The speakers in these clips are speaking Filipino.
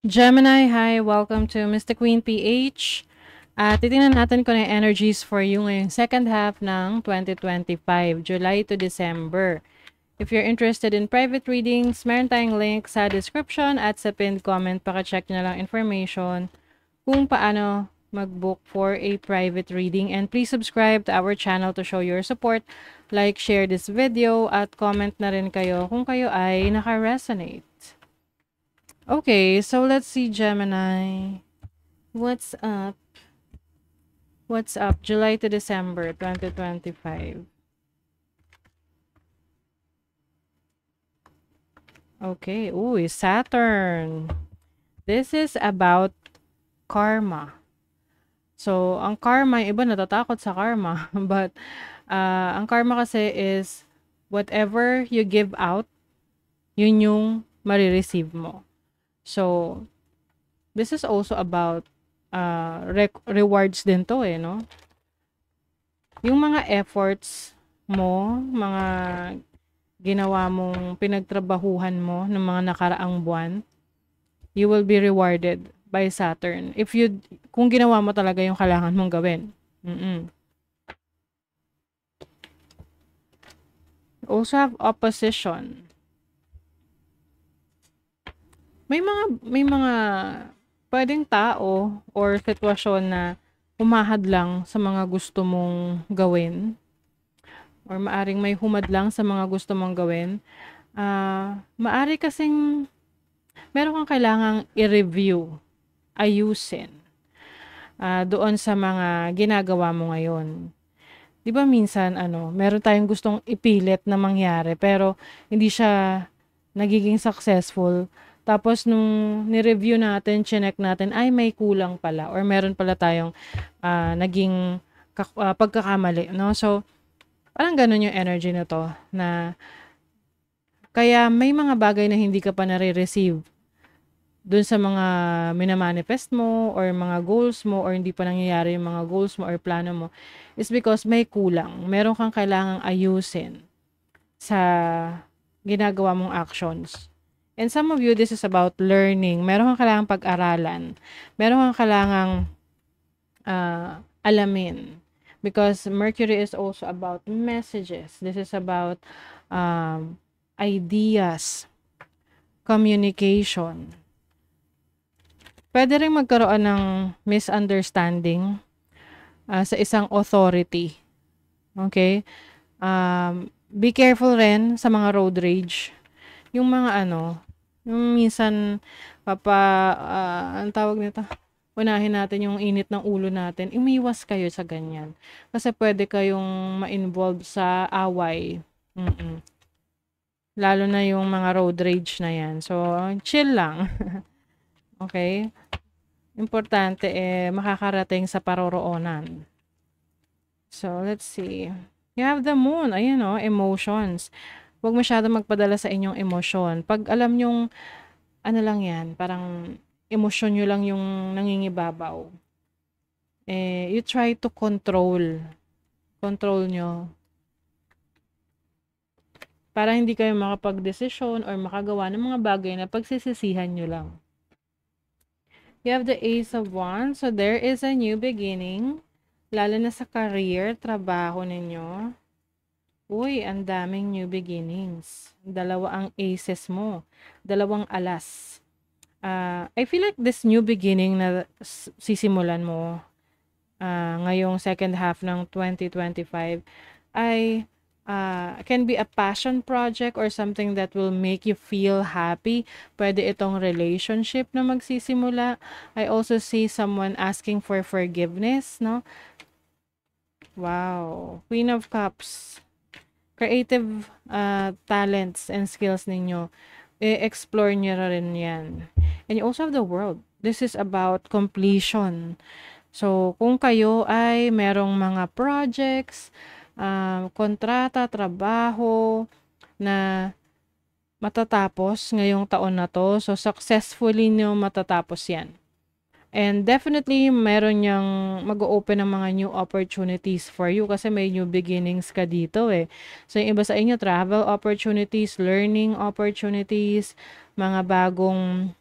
Gemini, hi! Welcome to Mr. Queen PH. Titingnan natin kung ano yung energies for you ngayong second half ng 2025, July to December. If you're interested in private readings, meron tayong link sa description at sa pinned comment. Paka-check nyo lang information kung paano mag-book for a private reading. And please subscribe to our channel to show your support. Like, share this video, at comment na rin kayo kung kayo ay naka-resonate. Okay, so let's see, Gemini. What's up? What's up? July to December 2025. Okay. Ooh, Saturn. This is about karma. So, ang karma, yung iba natatakot sa karma. But, ang karma kasi is whatever you give out, yun yung marireceive mo. So, this is also about rewards din to no? Yung mga efforts mo, mga ginawa mong pinagtrabahuhan mo ng mga nakaraang buwan, you will be rewarded by Saturn. Kung ginawa mo talaga yung kailangan mong gawin. Also have opposition. May mga pwedeng tao or sitwasyon na humahadlang sa mga gusto mong gawin, or maaring may humadlang sa mga gusto mong gawin. Maari kasing meron kang kailangang i-review, ayusin doon sa mga ginagawa mo ngayon. 'Di ba minsan meron tayong gustong ipilit na mangyari pero hindi siya nagiging successful. Tapos nung ni-review natin, chineck natin, ay may kulang pala or meron pala tayong naging pagkakamali, no? So, parang ganun yung energy na to, na kaya may mga bagay na hindi ka pa nare-receive dun sa mga minamanifest mo or mga goals mo, or hindi pa nangyayari yung mga goals mo or plano mo, is because may kulang. Meron kang kailangang ayusin sa ginagawa mong actions. And some of you, this is about learning. Meron kang kailangang pag-aralan. Meron kang kailangang alamin. Because Mercury is also about messages. This is about ideas, communication. Pwede rin magkaroon ng misunderstanding sa isang authority. Okay? Be careful rin sa mga road rage. Yung mga yung minsan ang tawag nito, unahin natin yung init ng ulo natin. Umiwas kayo sa ganyan. Kasi pwede kayong ma-involve sa away. Lalo na yung mga road rage na yan. So, chill lang. Okay? Importante makakarating sa paroroonan. So, let's see. You have the moon. Ayan emotions. Huwag masyadong magpadala sa inyong emosyon. Pag alam nyong, lang yan, parang emosyon nyo lang yung nangingibabaw. You try to control. Control nyo. Para hindi kayo makapag-desisyon or makagawa ng mga bagay na pagsisisihan nyo lang. You have the Ace of Wands. So, there is a new beginning. Lalo na sa career, trabaho ninyo. Uy, ang daming new beginnings. Dalawa ang aces mo. Dalawang alas. I feel like this new beginning na sisimulan mo ngayong second half ng 2025 ay can be a passion project or something that will make you feel happy. Pwede itong relationship na magsisimula. I also see someone asking for forgiveness, no? Wow. Queen of Cups. Creative talents and skills ninyo, explore nyo rin yan. And you also have the World. This is about completion. So, kung kayo ay merong mga projects, kontrata, trabaho na matatapos ngayong taon na to, so successfully nyo matatapos yan. And definitely, meron niyang mag-open ng mga new opportunities for you kasi may new beginnings ka dito So, yung iba sa inyo, travel opportunities, learning opportunities, mga bagong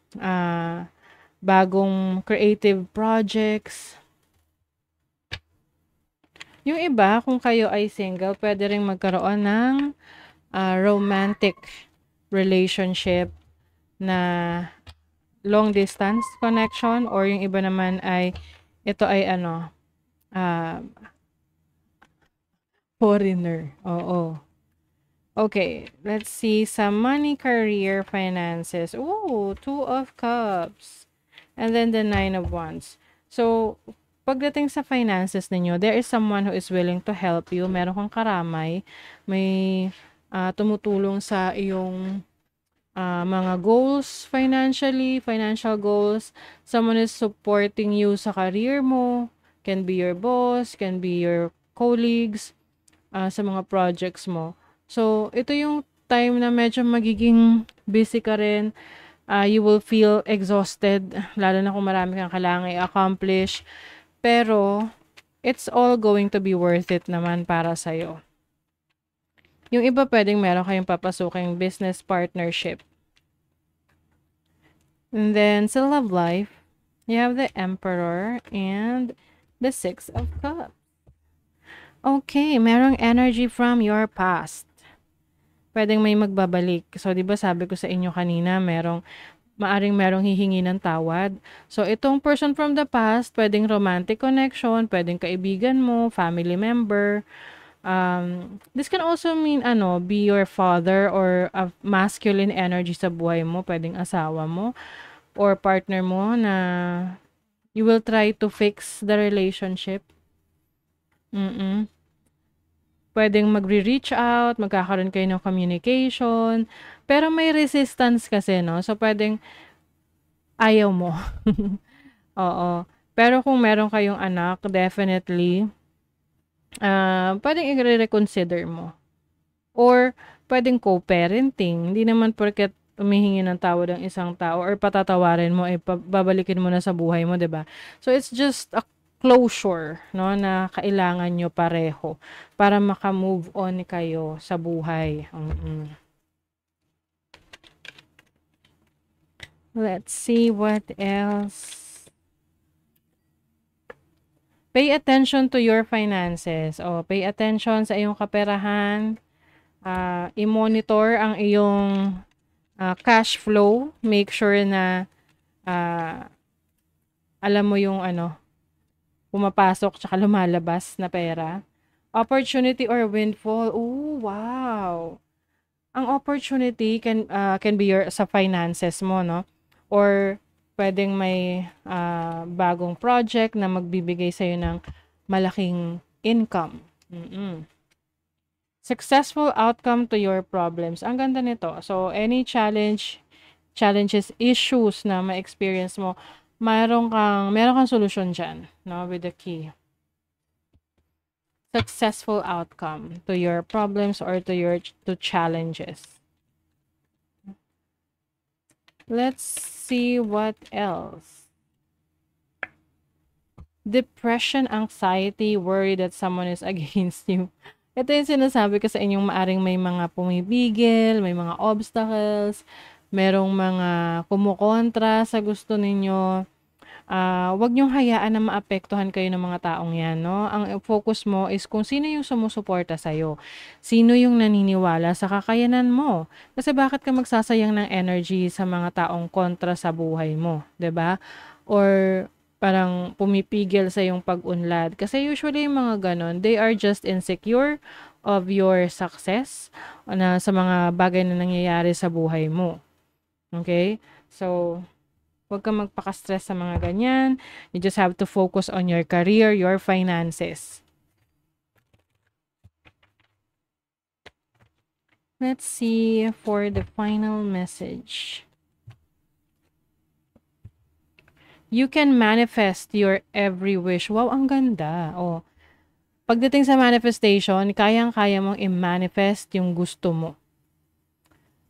bagong creative projects. Yung iba, kung kayo ay single, pwede ring magkaroon ng romantic relationship na long distance connection, or yung iba naman ay ito ay ah, foreigner. Oo. Okay, let's see some money, career, finances. Ooh, Two of Cups. And then the Nine of Wands. So, pagdating sa finances ninyo, there is someone who is willing to help you. Meron kang karamay. May tumutulong sa iyong mga goals financially, financial goals. Someone is supporting you sa career mo. Can be your boss, can be your colleagues, sa mga projects mo. So, ito yung time na medyo magiging busy ka rin. You will feel exhausted, lalo na kung marami kang kailangan i-accomplish. Pero, it's all going to be worth it naman para sa'yo. Yung iba pwedeng meron kayong papasuking business partnership. And then, sa love life, you have the Emperor and the Six of Cups. Okay, merong energy from your past. Pwedeng may magbabalik. So, 'di ba sabi ko sa inyo kanina, maaring merong hihingi ng tawad. So, itong person from the past, pwedeng romantic connection, pwedeng kaibigan mo, family member. This can also mean be your father or a masculine energy sa buhay mo, pwedeng asawa mo or partner mo na you will try to fix the relationship. Pwedeng magre-reach out, magkakaroon kayo ng communication, pero may resistance kasi, no? So, pwedeng ayaw mo. Oo. Pero kung meron kayong anak, definitely, pwedeng i-reconsider mo. Or, pwedeng co-parenting. Hindi naman porket humihingi ng tawad ang isang tao or patatawarin mo, babalikin mo na sa buhay mo, 'di ba? So, it's just a closure, no, na kailangan nyo pareho para maka-move on kayo sa buhay. Let's see what else. Pay attention to your finances. Pay attention sa iyong kaperahan. I-monitor ang iyong cash flow. Make sure na alam mo yung pumapasok tsaka lumalabas na pera. Opportunity or windfall. Oh, wow. Ang opportunity can be sa finances mo, no? Or pwedeng may bagong project na magbibigay sa'yo ng malaking income. Successful outcome to your problems. Ang ganda nito. So, any challenges, issues na ma-experience mo, meron kang solusyon dyan, no, with the key. Successful outcome to your problems or to challenges. Let's see what else. Depression, anxiety, worry that someone is against you. Ito yung sinasabi ko sa inyong maaring may mga pumibigil, may mga obstacles, merong mga kumukontra sa gusto ninyo. Wag niyong hayaan na maapektuhan kayo ng mga taong yan, no? Ang focus mo is kung sino yung sumusuporta sa'yo. Sino yung naniniwala sa kakayanan mo. Kasi bakit ka magsasayang ng energy sa mga taong kontra sa buhay mo, 'di ba? Or parang pumipigil sa yung pag-unlad. Kasi usually yung mga ganon, they are just insecure of your success na sa mga bagay na nangyayari sa buhay mo. Okay? So, huwag kang magpaka-stress sa mga ganyan. You just have to focus on your career, your finances. Let's see for the final message. You can manifest your every wish. Wow, ang ganda. Pagdating sa manifestation, kayang-kaya mong i-manifest yung gusto mo.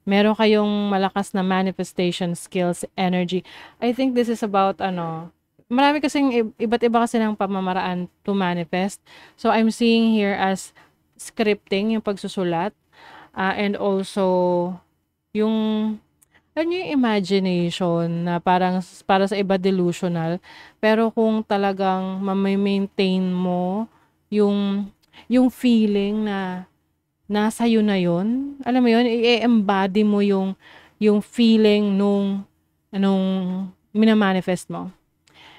Meron kayong malakas na manifestation skills, energy. I think this is about marami kasing iba't iba kasi ng pamamaraan to manifest. So I'm seeing here as scripting, yung pagsusulat, and also yung ano yung imagination na parang para sa iba delusional, pero kung talagang maintain mo yung feeling na nasa sa'yo na yun, alam mo yun, i-embody mo yung feeling nung mina-manifest mo.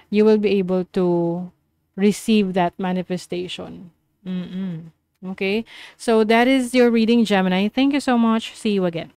You will be able to receive that manifestation. Okay? So that is your reading, Gemini. Thank you so much. See you again.